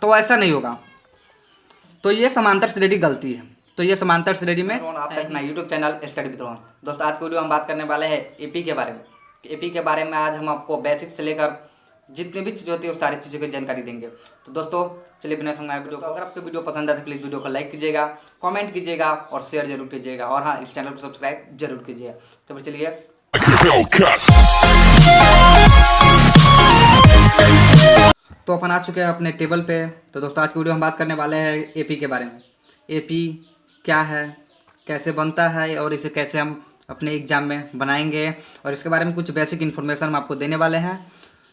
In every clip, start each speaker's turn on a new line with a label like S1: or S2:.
S1: तो ऐसा नहीं होगा। तो ये समांतर श्रेणी गलती है। तो ये समांतर श्रेणी में आपका अपना YouTube channel study with Rohan. दोस्तों आज की वीडियो हम बात करने वाले हैं एपी के बारे में। एपी के बारे में आज हम आपको बेसिक से लेकर जितनी भी चीज़ होती है वो सारी चीज़ों की जानकारी देंगे। तो दोस्तों चलिए बिना समय वीडियो को, अगर आपको वीडियो पसंद है तो प्लीज़ वीडियो को लाइक कीजिएगा, कमेंट कीजिएगा और शेयर जरूर कीजिएगा, और हाँ, इस चैनल को सब्सक्राइब जरूर कीजिएगा। तो फिर चलिए, तो अपन आ चुके हैं अपने टेबल पे। तो दोस्तों आज की वीडियो हम बात करने वाले हैं एपी के बारे में। एपी क्या है, कैसे बनता है और इसे कैसे हम अपने एग्जाम में बनाएंगे, और इसके बारे में कुछ बेसिक इन्फॉर्मेशन हम आपको देने वाले हैं,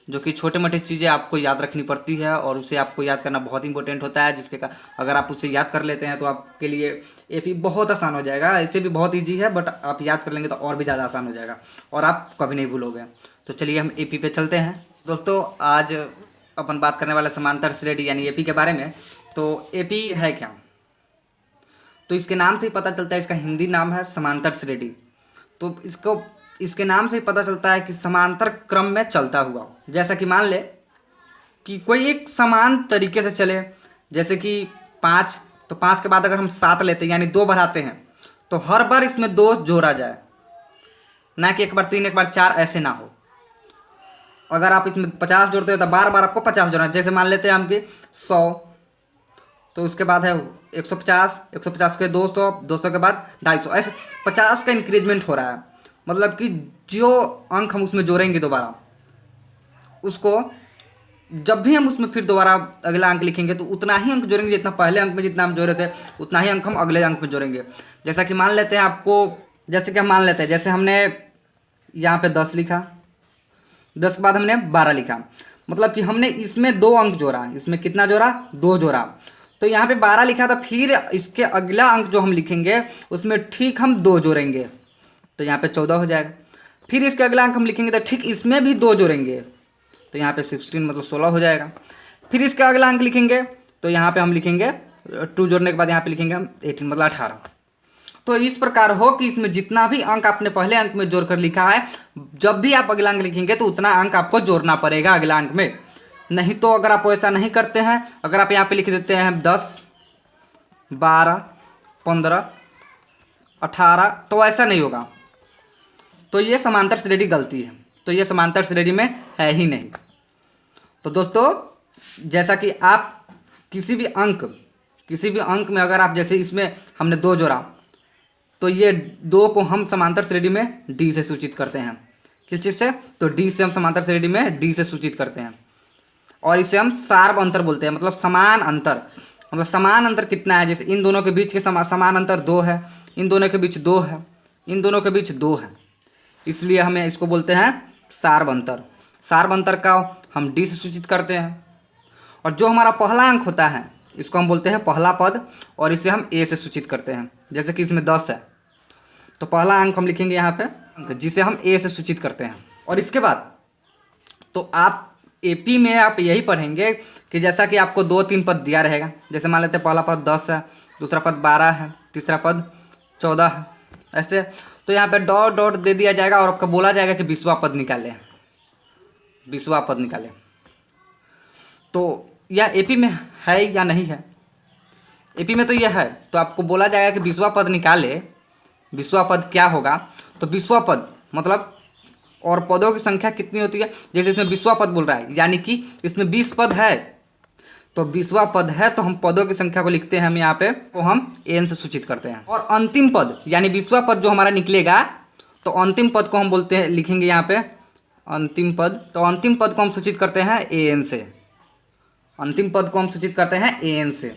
S1: जो कि छोटे मोटे चीज़ें आपको याद रखनी पड़ती है और उसे आपको याद करना बहुत इंपॉर्टेंट होता है, जिसके अगर आप उसे याद कर लेते हैं तो आपके लिए एपी बहुत आसान हो जाएगा। ऐसे भी बहुत ईजी है, बट आप याद कर लेंगे तो और भी ज़्यादा आसान हो जाएगा और आप कभी नहीं भूलोगे। तो चलिए हम एपी पे चलते हैं। दोस्तों आज अपन बात करने वाले समांतर श्रेणी यानी एपी के बारे में। तो एपी है क्या, तो इसके नाम से ही पता चलता है, इसका हिंदी नाम है समांतर श्रेणी। तो इसके नाम से ही पता चलता है कि समांतर क्रम में चलता हुआ। जैसा कि मान ले कि कोई एक समान तरीके से चले, जैसे कि 5, तो 5 के बाद अगर हम 7 लेते हैं यानी 2 बढ़ाते हैं, तो हर बार इसमें 2 जोड़ा जाए, ना कि एक बार 3 एक बार 4, ऐसे ना हो। अगर आप इसमें 50 जोड़ते हो तो बार बार आपको 50 जोड़ना। जैसे मान लेते हैं हम कि 100, तो उसके बाद है 150, 150 के 200, 200 के बाद 250, ऐसे 50 का इंक्रीजमेंट हो रहा है। मतलब कि जो अंक हम उसमें जोड़ेंगे दोबारा, उसको जब भी हम उसमें फिर दोबारा अगला अंक लिखेंगे तो उतना ही अंक जोड़ेंगे, जितना पहले अंक में जितना हम जोड़े थे उतना ही अंक हम अगले अंक में जोड़ेंगे। जैसा कि मान लेते हैं आपको, जैसे कि हम मान लेते हैं, जैसे हमने यहाँ पे 10 लिखा, 10 के बाद हमने 12 लिखा, मतलब कि हमने इसमें 2 अंक जोड़ा। इसमें कितना जोड़ा, 2 जोड़ा। तो यहाँ पे 12 लिखा था, फिर इसके अगला अंक जो हम लिखेंगे उसमें ठीक हम 2 जोड़ेंगे, तो यहाँ पे 14 हो जाएगा। फिर इसके अगला अंक हम लिखेंगे तो ठीक इसमें भी 2 जोड़ेंगे, तो यहाँ पे 16 मतलब 16 हो जाएगा। फिर इसका अगला अंक लिखेंगे तो यहाँ पे हम लिखेंगे 2 जोड़ने के बाद यहाँ पे लिखेंगे हम 18 मतलब 18। तो इस प्रकार हो कि इसमें जितना भी अंक आपने पहले अंक में जोड़कर लिखा है, जब भी आप अगला अंक लिखेंगे तो उतना अंक आपको जोड़ना पड़ेगा अगला अंक में। नहीं तो अगर आप ऐसा नहीं करते हैं, अगर आप यहाँ पे लिख देते हैं 10, 12, 15, 18, तो ऐसा नहीं होगा। तो ये समांतर श्रेणी गलती है। तो ये समांतर श्रेणी में है ही नहीं। तो दोस्तों जैसा कि आप किसी भी अंक में अगर आप, जैसे इसमें हमने 2 जोड़ा, तो ये 2 को हम समांतर श्रेणी में डी से सूचित करते हैं। किस चीज़ से, तो डी से हम समांतर श्रेणी में डी से सूचित करते हैं, और इसे हम सार्व अंतर बोलते हैं, मतलब समान अंतर। मतलब समान अंतर कितना है, जैसे इन दोनों के बीच के समान अंतर 2 है, इन दोनों के बीच 2 है, इन दोनों के बीच 2 है, इसलिए हमें इसको बोलते हैं सार्व अंतर। सार्व अंतर का हम डी से सूचित करते हैं। और जो हमारा पहला अंक होता है इसको हम बोलते हैं पहला पद, और इसे हम ए से सूचित करते हैं। जैसे कि इसमें 10 है, तो पहला अंक हम लिखेंगे यहाँ पे, जिसे हम ए से सूचित करते हैं। और इसके बाद तो आप एपी में आप यही पढ़ेंगे कि जैसा कि आपको 2-3 पद दिया रहेगा। जैसे मान लेते हैं पहला पद 10 है, दूसरा पद 12 है, तीसरा पद 14 है, ऐसे। तो यहाँ पे डॉट डॉट दे दिया जाएगा और आपको बोला जाएगा कि 20वां पद निकालें, 20वां पद निकालें। तो यह एपी में है या नहीं है, एपी में तो यह है, तो आपको बोला जाएगा कि 20वां पद निकाले। 20वां पद क्या होगा, तो 20वां पद मतलब, और पदों की संख्या कितनी होती है, जैसे इसमें 20वां पद बोल रहा है, यानी कि इसमें 20 पद है, तो 20वां पद है तो हम पदों की संख्या को लिखते हैं हम यहाँ पे, तो हम एन से सूचित करते हैं। और अंतिम पद यानी 20वां पद जो हमारा निकलेगा, तो अंतिम पद को हम बोलते हैं, लिखेंगे यहाँ पे अंतिम पद, तो अंतिम पद को हम सूचित करते हैं ए एन से। अंतिम पद को हम सूचित करते हैं ए एन से।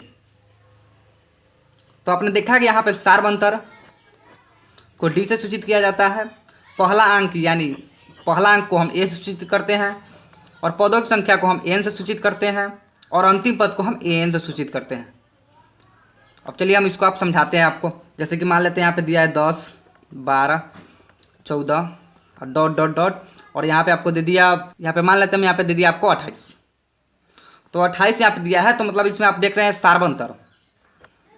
S1: तो आपने देखा कि यहाँ पे सार्व अंतर को डी से सूचित किया जाता है, पहला अंक यानी पहला अंक को हम ए से सूचित करते हैं, और पदों की संख्या को हम एन से सूचित करते हैं, और अंतिम पद को हम ए एन से सूचित करते हैं। अब चलिए हम इसको आप समझाते हैं आपको। जैसे कि मान लेते हैं यहाँ पे दिया है 10, 12, 14 और डॉट डॉट डॉट, और यहाँ पे आपको दे दिया, यहाँ पे मान लेते हैं यहाँ पे दे दिया आपको 28। तो 28 यहाँ पे दिया है, तो मतलब इसमें आप देख रहे हैं सार्व अंतर।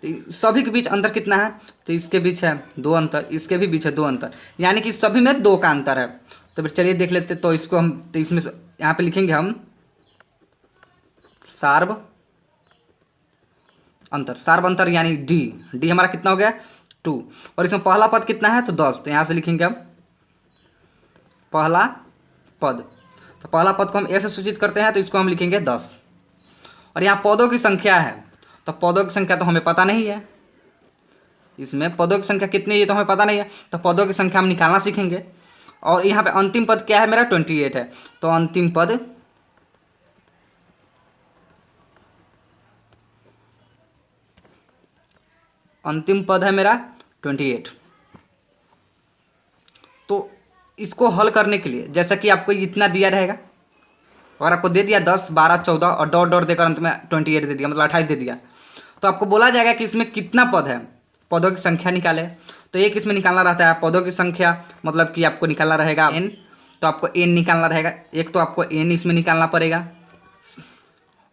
S1: तो सभी के बीच अंतर कितना है, तो इसके बीच है 2 अंतर, इसके भी बीच है 2 अंतर, यानी कि सभी में 2 का अंतर है। तो फिर चलिए देख लेते। तो इसको हम, तो इसमें यहाँ पे लिखेंगे हम सार्व अंतर, सार्व अंतर यानी डी। डी हमारा कितना हो गया 2। और इसमें पहला पद कितना है तो 10, तो यहाँ से लिखेंगे हम पहला पद। तो पहला पद को हम ए से सूचित करते हैं तो इसको हम लिखेंगे 10। और यहाँ पदों की संख्या है, तो पदों की संख्या तो हमें पता नहीं है, इसमें पदों की संख्या कितनी है ये तो हमें पता नहीं है, तो पदों की संख्या हम निकालना सीखेंगे। और यहाँ पे अंतिम पद क्या है मेरा 28 है, तो अंतिम पद है मेरा 28। तो इसको हल करने के लिए जैसा कि आपको इतना दिया रहेगा, अगर आपको दे दिया 10 12 14 और डॉट डॉट देकर अंत में 28 दे दिया, मतलब 28 दे दिया, तो आपको बोला जाएगा कि इसमें कितना पद है, पदों की संख्या निकाले। तो एक इसमें निकालना रहता है पदों की संख्या, मतलब कि आपको निकालना रहेगा n, तो आपको n निकालना रहेगा, एक तो आपको n इसमें निकालना पड़ेगा।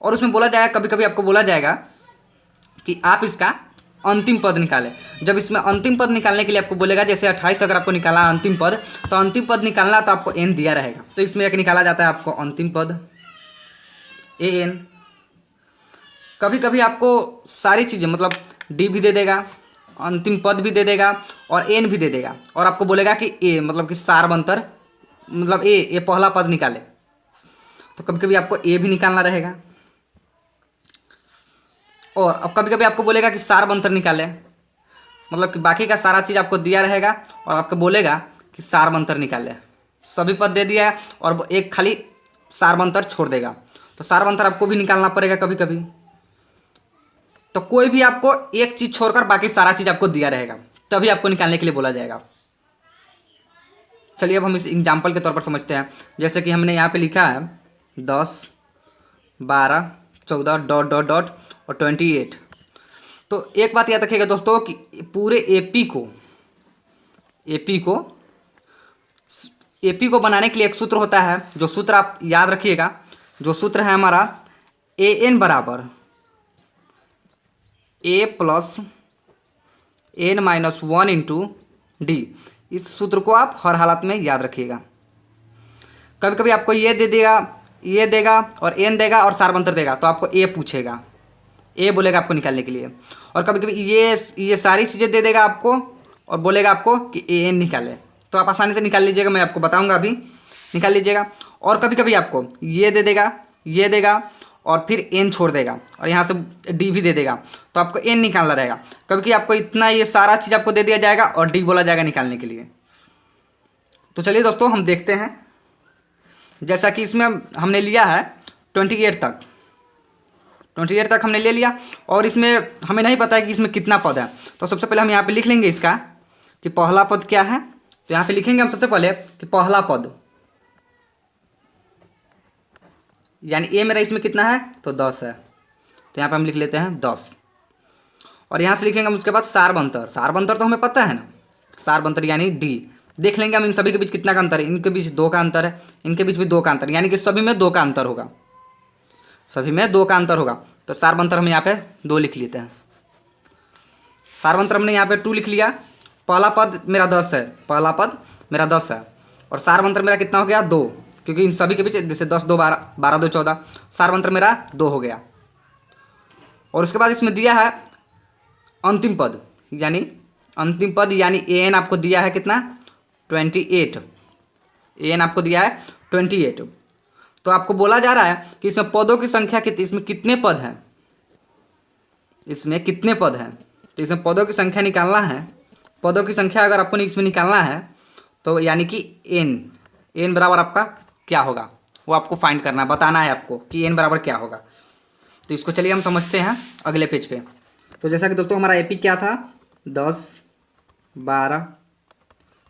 S1: और उसमें बोला जाएगा, कभी कभी आपको बोला जाएगा कि आप इसका अंतिम पद निकालें। जब इसमें अंतिम पद निकालने के लिए आपको बोलेगा, जैसे 28 अगर आपको निकाला अंतिम पद, तो अंतिम पद निकालना तो आपको n दिया रहेगा, तो इसमें एक निकाला जाता है आपको अंतिम पद an। कभी कभी आपको सारी चीज़ें मतलब d भी दे देगा, अंतिम पद भी दे देगा और n भी दे देगा, और आपको बोलेगा कि a मतलब कि सार्वंतर मतलब a पहला पद निकाले, तो कभी कभी आपको a भी निकालना रहेगा। और अब कभी कभी आपको बोलेगा कि सार्वंतर निकाले, मतलब कि बाकी का सारा चीज़ आपको दिया रहेगा और आपको बोलेगा कि सार्वंतर निकाले, सभी पद दे दिया है और एक खाली सार्वंतर छोड़ देगा, तो सार्वंतर आपको भी निकालना पड़ेगा कभी कभी। तो कोई भी आपको एक चीज़ छोड़कर बाकी सारा चीज़ आपको दिया रहेगा, तभी आपको निकालने के लिए बोला जाएगा। चलिए अब हम इस एग्जाम्पल के तौर पर समझते हैं। जैसे कि हमने यहाँ पे लिखा है 10 12 14 डॉट डॉट डॉट और 28। तो एक बात याद रखिएगा दोस्तों कि पूरे एपी को बनाने के लिए एक सूत्र होता है, जो सूत्र आप याद रखिएगा, जो सूत्र है हमारा an बराबर a plus n-1 into D. इस सूत्र को आप हर हालत में याद रखिएगा। कभी कभी आपको ये देगा और n देगा और सार्वंतर देगा, तो आपको a पूछेगा, a बोलेगा आपको निकालने के लिए। और कभी कभी ये सारी चीज़ें दे देगा आपको और बोलेगा आपको कि an निकाले, तो आप आसानी से निकाल लीजिएगा, मैं आपको बताऊंगा अभी, निकाल लीजिएगा। और कभी कभी आपको ये देगा और फिर n छोड़ देगा और यहाँ से d भी दे देगा, तो आपको n निकालना रहेगा। कभी कभी आपको इतना ये सारा चीज़ आपको दे दिया जाएगा और d बोला जाएगा निकालने के लिए। तो चलिए दोस्तों हम देखते हैं। जैसा कि इसमें हमने लिया है 28 तक हमने ले लिया, और इसमें हमें नहीं पता है कि इसमें कितना पद है। तो सबसे पहले हम यहाँ पे लिख लेंगे इसका कि पहला पद क्या है। तो यहाँ पे लिखेंगे हम सबसे पहले कि पहला पद यानी ए मेरा इसमें कितना है तो 10 है, तो यहाँ पे हम लिख लेते हैं 10। और यहाँ से लिखेंगे हम उसके बाद सार्वंतर तो हमें पता है ना, सार्वंतर यानी डी। देख लेंगे हम इन सभी के बीच कितना का अंतर है, इनके बीच 2 का अंतर है, इनके बीच भी 2 का अंतर, यानी कि सभी में 2 का अंतर होगा, तो सार्वंतर हम यहाँ पे 2 लिख लेते हैं। सार्वंतर हमने यहाँ पे 2 लिख लिया। पहला पद मेरा 10 है, और सार्वंतर मेरा कितना हो गया 2, क्योंकि इन सभी के बीच जैसे 10 2 12 12 2 14, सार्वंतर मेरा 2 हो गया। और उसके बाद इसमें दिया है अंतिम पद यानी an आपको दिया है कितना 28, an आपको दिया है 28। तो आपको बोला जा रहा है कि इसमें पदों की संख्या कितनी, इसमें कितने पद हैं, तो इसमें पदों की संख्या निकालना है। पदों की संख्या अगर आपको इसमें निकालना है तो यानी कि n बराबर आपका क्या होगा वो आपको फाइंड करना है, बताना है आपको कि n बराबर क्या होगा। तो इसको चलिए हम समझते हैं अगले पेज पे। तो जैसा कि दोस्तों हमारा एपी क्या था 10 12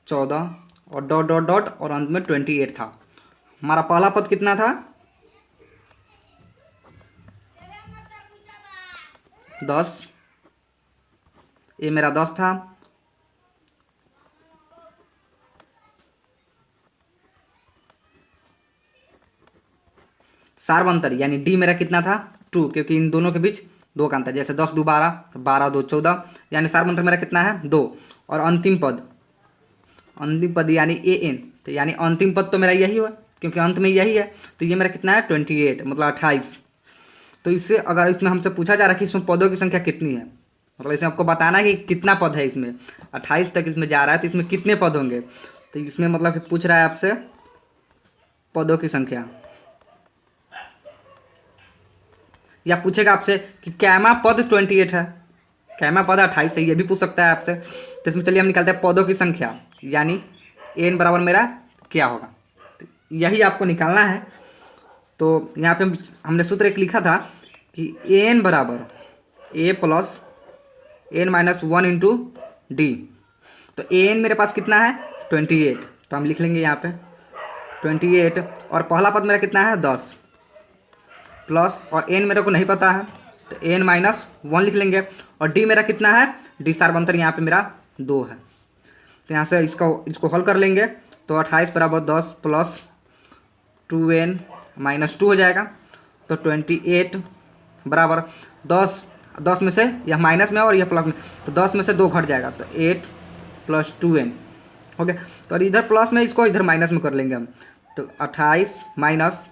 S1: 14 और डॉट डॉट डॉट और अंत में 28 था। हमारा पहला पद कितना था 10, ये मेरा 10 था। सार्वंतर यानी डी मेरा कितना था 2, क्योंकि इन दोनों के बीच 2 का अंतर, जैसे 10 2 12 12 2 14, यानी सार्वंतर मेरा कितना है 2। और अंतिम पद यानी an, तो यानी अंतिम पद तो मेरा यही हुआ क्योंकि अंत में यही है, तो ये मेरा कितना है 28 मतलब 28। तो इससे अगर इसमें हमसे पूछा जा रहा है कि इसमें पदों की संख्या कितनी है, मतलब इसमें आपको बताना है कि कितना पद है इसमें, 28 तक इसमें जा रहा है तो इसमें कितने पद होंगे। तो इसमें मतलब कि पूछ रहा है आपसे पदों की संख्या, या पूछेगा आपसे कि कैमा पद 28 है, कैमा पद 28 है, ये भी पूछ सकता है आपसे। तो इसमें चलिए हम निकालते हैं पदों की संख्या, यानी एन बराबर मेरा क्या होगा, तो यही आपको निकालना है। तो यहाँ पे हमने सूत्र एक लिखा था कि एन बराबर A plus N minus 1 into D. तो एन मेरे पास कितना है 28, तो हम लिख लेंगे यहाँ पे 28, और पहला पद मेरा कितना है 10 प्लस, और एन मेरे को नहीं पता है तो एन माइनस 1 लिख लेंगे, और डी मेरा कितना है, डी सार्वंतर यहाँ पे मेरा 2 है। तो यहाँ से इसको हल कर लेंगे तो 28 बराबर 10 प्लस 2n माइनस 2 हो जाएगा। तो 28 बराबर 10 में से यह माइनस में और यह प्लस में, तो 10 में से 2 घट जाएगा, तो 8 प्लस 2n हो गया। तो इधर प्लस में इसको इधर माइनस में कर लेंगे हम, तो 28 माइनस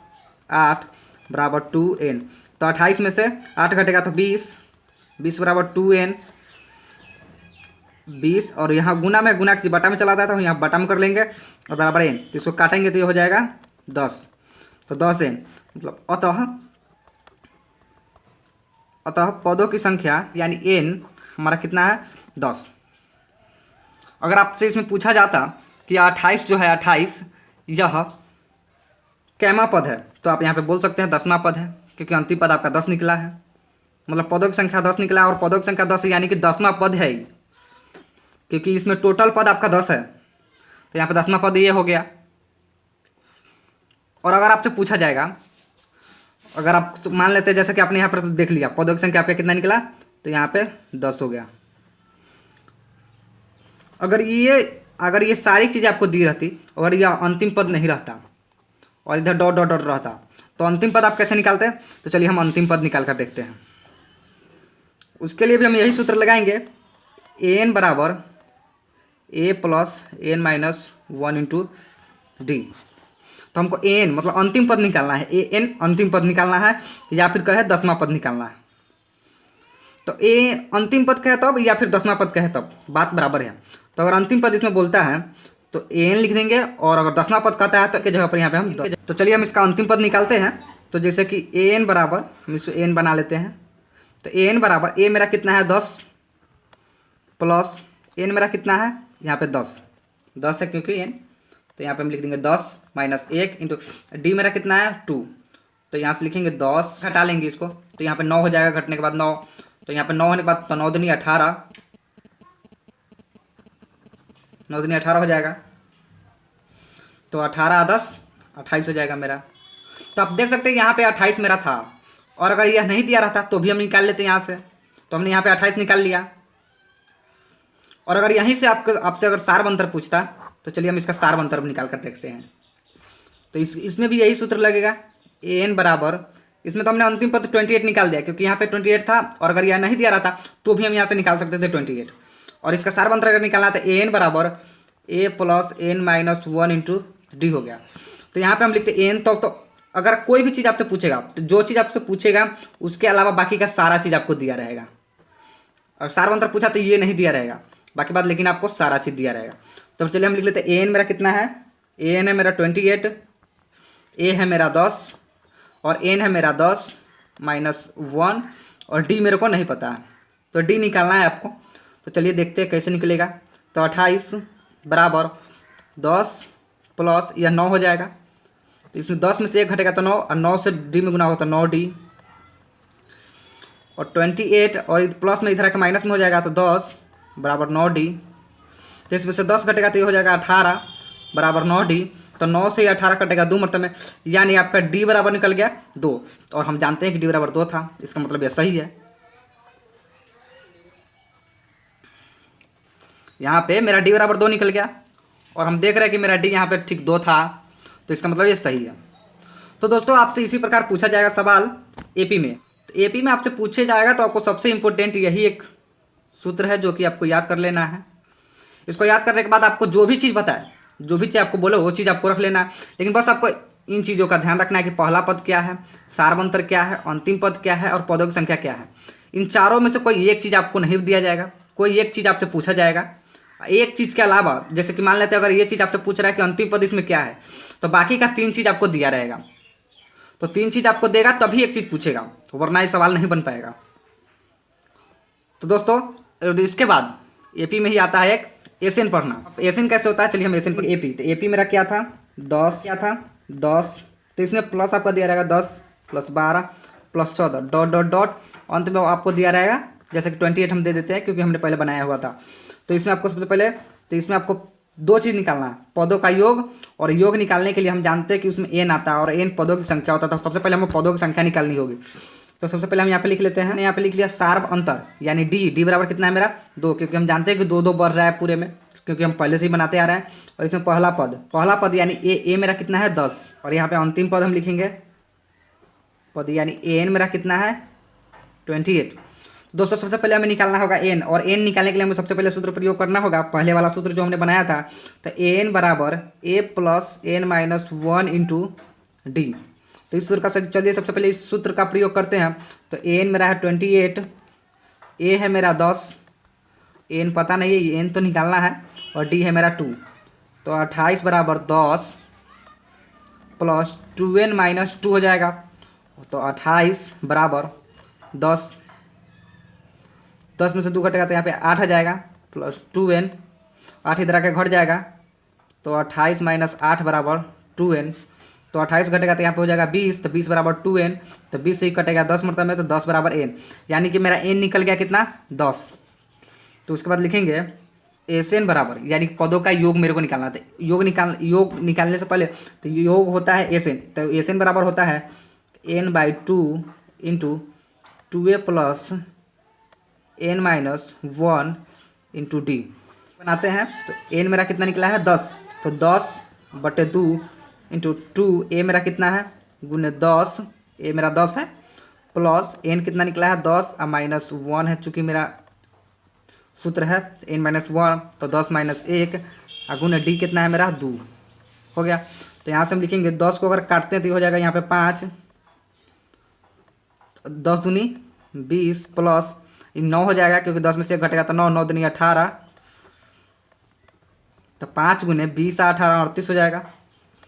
S1: 8 बराबर 2n। तो 28 में से 8 घटेगा तो 20 बराबर 2n, 20, और यहाँ गुना में गुना किसी बटा में चला जाता है तो यहाँ बटा में कर लेंगे और बराबर n, तो इसको काटेंगे तो ये हो जाएगा 10, तो 10n, मतलब अतः पदों की संख्या यानी n हमारा कितना है 10। अगर आपसे इसमें पूछा जाता कि 28 जो है 28 यह कैमा पद है, तो आप यहाँ पे बोल सकते हैं 10वां पद है, क्योंकि अंतिम पद आपका 10 निकला है, मतलब पदों की संख्या 10 निकला है, और पदों की संख्या 10 है यानी कि 10वां पद है, क्योंकि इसमें टोटल पद आपका 10 है, तो यहाँ पे 10वां पद ये हो गया। और अगर आपसे पूछा जाएगा, अगर आप मान लेते हैं जैसे कि आपने यहाँ पर तो देख लिया पदों की संख्या आपका कितना निकला, तो यहाँ पे 10 हो गया। अगर ये सारी चीज़ें आपको दी रहती और यह अंतिम पद नहीं रहता और इधर डॉट डॉट डॉट रहता, तो अंतिम पद आप कैसे निकालते हैं, तो चलिए हम अंतिम पद निकाल कर देखते हैं। उसके लिए भी हम यही सूत्र लगाएंगे, एन बराबर A plus N minus 1 into D. तो हमको एन मतलब अंतिम पद निकालना है, ए एन अंतिम पद निकालना है, या फिर कहे 10वां पद निकालना है। तो ए अंतिम पद कहे तब या फिर 10वां पद कहे तब बात बराबर है। तो अगर अंतिम पद इसमें बोलता है तो एन लिख देंगे, और अगर 10वां पद कहता है तो के जगह पर यहाँ पे हम तो चलिए हम इसका अंतिम पद निकालते हैं। तो जैसे कि एन बराबर हम इसको एन बना लेते हैं, तो एन बराबर ए मेरा कितना है 10 प्लस एन मेरा कितना है यहाँ पे 10 है क्योंकि एन, तो यहाँ पे हम लिख देंगे 10 माइनस 1 इंटू डी मेरा कितना है 2, तो यहाँ से लिखेंगे 10, हटा लेंगे इसको, तो यहाँ पे 9 हो जाएगा, घटने के बाद 9, तो यहाँ पे 9 होने के बाद तो 9 दूनी 18, 9 दूनी 18 हो जाएगा, तो 18 10 28 हो जाएगा मेरा। तो आप देख सकते हैं यहाँ पे 28 मेरा था, और अगर यह नहीं दिया रहता तो भी हम निकाल लेते यहाँ से, तो हमने यहाँ पे 28 निकाल लिया। और अगर यहीं से आपसे अगर सार अंतर पूछता तो चलिए हम इसका सार अंतर निकाल कर देखते हैं। तो इसमें भी यही सूत्र लगेगा, एन बराबर, इसमें तो हमने अंतिम पद 28 निकाल दिया क्योंकि यहाँ पे 28 था, और अगर यह नहीं दिया रहता तो भी हम यहाँ से निकाल सकते थे 28। और इसका सार अंतर अगर निकालना था एन बराबर A plus N minus 1 into D हो गया। तो यहाँ पे हम लिखते एन, तो अगर कोई भी चीज़ आपसे पूछेगा तो जो चीज़ आपसे पूछेगा उसके अलावा बाकी का सारा चीज़ आपको दिया रहेगा। और सार अंतर पूछा तो ये नहीं दिया रहेगा बाकी बात, लेकिन आपको सारा चीज़ दिया रहेगा। तो चलिए हम लिख लेते हैं एन मेरा कितना है, एन है मेरा 28, ए है मेरा 10 और एन है मेरा 10 माइनस 1, और डी मेरे को नहीं पता है, तो डी निकालना है आपको। तो चलिए देखते हैं कैसे निकलेगा। तो 28 बराबर 10 प्लस यह 9 हो जाएगा, तो इसमें 10 में से 1 घटेगा तो 9, और 9 से डी में गुना होगा तो 9d, और 28 और प्लस में इधर आकर माइनस में हो जाएगा तो 10 बराबर 9d। तो इसमें से 10 घटेगा तो ये हो जाएगा 18 बराबर 9d। तो 9 से 18 कटेगा 2 मरतबे में, यानी आपका d बराबर निकल गया 2, और हम जानते हैं कि d बराबर 2 था, इसका मतलब यह सही है। यहाँ पे मेरा d बराबर 2 निकल गया, और हम देख रहे हैं कि मेरा d यहाँ पे ठीक 2 था, तो इसका मतलब ये सही है। तो दोस्तों आपसे इसी प्रकार पूछा जाएगा सवाल एपी में। तो एपी में आपसे पूछे जाएगा तो आपको सबसे इम्पोर्टेंट यही एक सूत्र है जो कि आपको याद कर लेना है। इसको याद करने के बाद आपको जो भी चीज़ बताए, जो भी चीज़ आपको बोले वो चीज़ आपको रख लेना है, लेकिन बस आपको इन चीज़ों का ध्यान रखना है कि पहला पद क्या है, सार्वंतर क्या है, अंतिम पद क्या है और पदों की संख्या क्या है। इन चारों में से कोई एक चीज़ आपको नहीं दिया जाएगा, कोई एक चीज़ आपसे पूछा जाएगा। एक चीज़ के अलावा जैसे कि मान लेते हैं अगर ये चीज़ आपसे पूछ रहा है कि अंतिम पद इसमें क्या है, तो बाकी का 3 चीज़ आपको दिया रहेगा। तो 3 चीज़ आपको देगा तभी एक चीज़ पूछेगा, वरना ये सवाल नहीं बन पाएगा। तो दोस्तों इसके बाद एपी में ही आता है एक एसएन पढ़ना। एसएन कैसे होता है, चलिए हम एसएन पर एपी, तो एपी मेरा क्या था 10, क्या था 10, तो इसमें प्लस आपका दिया रहेगा 10 + 12 + 14 डॉट डॉट डॉट, अंत में आपको दिया रहेगा जैसे कि 28 हम दे देते हैं क्योंकि हमने पहले बनाया हुआ था। तो इसमें आपको सबसे पहले, तो इसमें आपको 2 चीज़ निकालना है, पदों का योग, और योग निकालने के लिए हम जानते हैं कि उसमें एन आता है और एन पदों की संख्या होता है। तो सबसे पहले हमें पदों की संख्या निकालनी होगी। तो सबसे पहले हम यहाँ पे लिख लेते हैं, यहाँ पे लिख लिया सार्व अंतर यानी डी बराबर कितना है मेरा 2, क्योंकि हम जानते हैं कि 2 2 बढ़ रहा है पूरे में, क्योंकि हम पहले से ही बनाते आ रहे हैं। और इसमें पहला पद यानी ए मेरा कितना है 10, और यहाँ पे अंतिम पद हम लिखेंगे पद यानी एन मेरा कितना है 28। दोस्तों सबसे पहले हमें निकालना होगा एन, और एन निकालने के लिए हमें सबसे पहले सूत्र प्रयोग करना होगा, पहले वाला सूत्र जो हमने बनाया था। तो एन बराबर A plus N minus 1 into D. तो इस सूत्र का चलिए सबसे पहले इस सूत्र का प्रयोग करते हैं। तो एन मेरा है 28, ए है मेरा 10, एन पता नहीं है एन तो निकालना है, और डी है मेरा 2। तो 28 बराबर 10 प्लस 2n माइनस 2 हो जाएगा। तो 28 बराबर 10 में से 2 घटेगा तो यहाँ पे 8 आ जाएगा, प्लस 2n, 8 इधर आके घट जाएगा। तो 28 माइनस 8 बराबर 2n। तो 28 घटेगा तो यहाँ पे हो जाएगा 20, तो 20 बराबर 2n। तो 20 से ही कटेगा 10 मतलब में, तो 10 बराबर n, यानी कि मेरा n निकल गया कितना 10। तो उसके बाद लिखेंगे एसएन बराबर, यानी पदों का योग मेरे को निकालना था। योग निकालने से पहले तो योग होता है एसएन, तो एसएन बराबर होता है n/2 into 2a plus n minus 1 into D बनाते हैं। तो n मेरा कितना निकला है 10, तो 10/2 इंटू 2, a मेरा कितना है गुने 10, a मेरा 10 है, प्लस n कितना निकला है 10 और माइनस 1 है, चूँकि मेरा सूत्र है n माइनस 1, तो 10 माइनस 1 और गुने डी कितना है मेरा 2 हो गया। तो यहाँ से हम लिखेंगे 10 को अगर काटते हैं तो हो जाएगा यहाँ पे 5, 10 दूनी 20 प्लस 9 हो जाएगा, क्योंकि 10 में से 1 घटेगा तो 9, 9 दूनी 18, तो 5 गुने 20 18 38 हो जाएगा।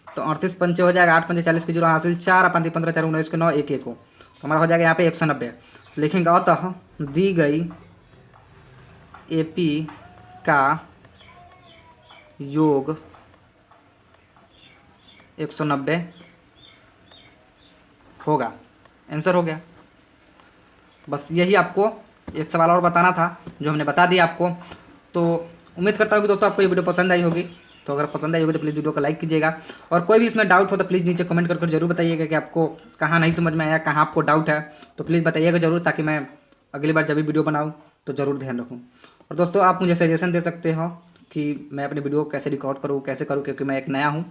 S1: तो 38 पंचे हो जाएगा, 8 पंचे 40 की 0 हासिल 4, 5 15 4 19 के 9 1 1 हो, तो हमारा हो जाएगा यहाँ पे 190। लिखेंगे अतः दी गई एपी का योग 190 होगा। आंसर हो गया। बस यही आपको एक सवाल और बताना था जो हमने बता दिया आपको। तो उम्मीद करता हूँ कि दोस्तों आपको ये वीडियो पसंद आई होगी। तो अगर पसंद आई होगी तो प्लीज़ वीडियो को लाइक कीजिएगा, और कोई भी इसमें डाउट हो तो प्लीज़ नीचे कमेंट कर जरूर बताइएगा कि आपको कहाँ नहीं समझ में आया, कहाँ आपको डाउट है, तो प्लीज़ बताइएगा ज़रूर, ताकि मैं अगली बार जब भी वीडियो बनाऊँ तो ज़रूर ध्यान रखूँ। और दोस्तों आप मुझे सजेशन दे सकते हो कि मैं अपनी वीडियो कैसे रिकॉर्ड करूँ, कैसे करूँ, क्योंकि मैं एक नया हूँ,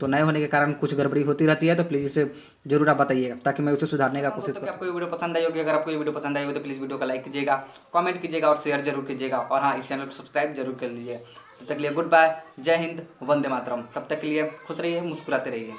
S1: तो नए होने के कारण कुछ गड़बड़ी होती रहती है। तो प्लीज़ इसे जरूर आप बताइएगा ताकि मैं उसे सुधारने का कोशिश करूँ। आपको ये वीडियो पसंद आई होगी, अगर आपको ये वीडियो पसंद आई होगी तो प्लीज़ वीडियो को लाइक कीजिएगा, कमेंट कीजिएगा और शेयर जरूर कीजिएगा, और हाँ इस चैनल को सब्सक्राइब जरूर कर लीजिए। तब तक के लिए गुड बाय, जय हिंद, वंदे मातरम। तब तक के लिए खुश रहिए, मुस्कुराते रहिए।